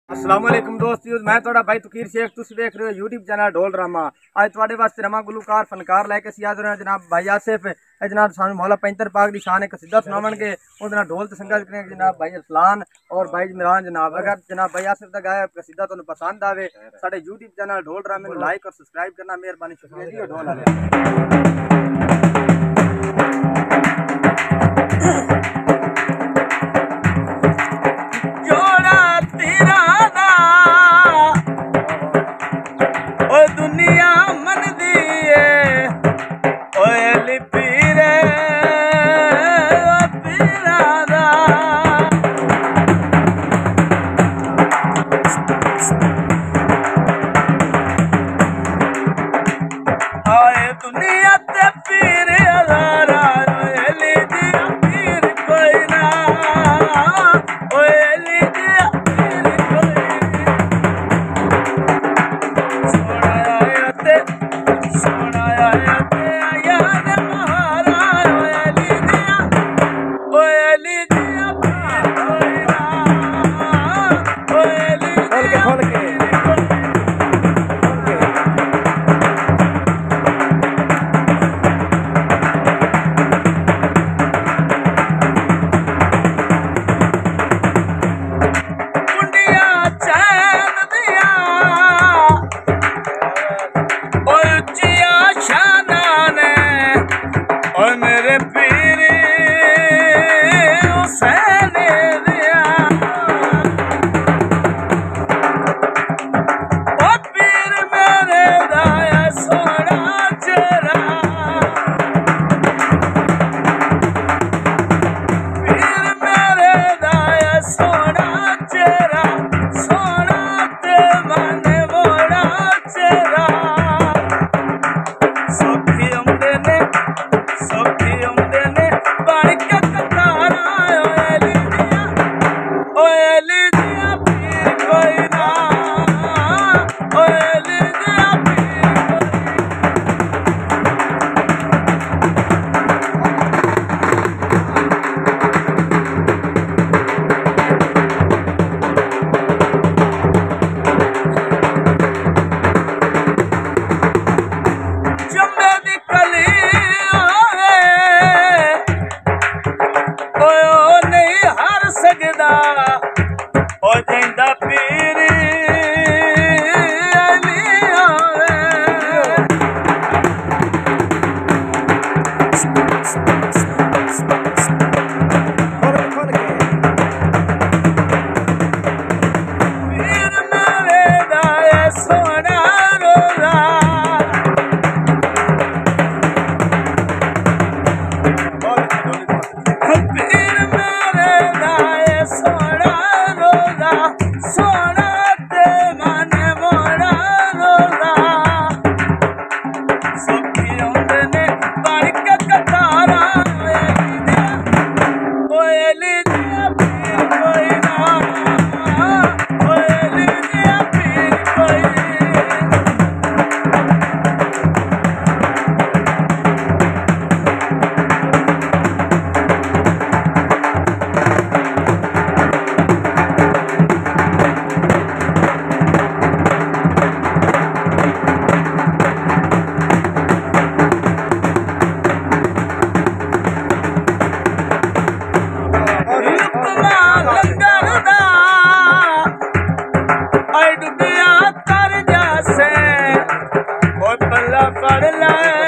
अस्सलाम वालेकुम दोस्तों, मैं थोड़ा भाई तकीर शेख, तुम देख रहे हो यूट्यूब चैनल ढोल ड्रामा। आज थोड़े वास्ते रमा गुलकार फनकार लैके सियाद रहे जनाब भाई आसिफ जनाब सानू मौला पैंतर पाक की शान कसीदा सुनावणगे। उन्हें ढोल ते संगत करेंगे जनाब भाई अरसलान और भाई इमरान जनाब। अगर जनाब भाई आसिफ का गाया कसीदा तुहानू पसंद आवे साडे यूट्यूब चैनल ढोल ड्रामे नू लाइक और सब्सक्राइब करना मेहरबानी, शुक्रिया जी। ढोल वाले दुनिया मन दिए ओए पीरे पीरा आए दुनिया ते पीर अदारा लीजिए पीर कोई ना ओए लीजिए पीर कोई कर ला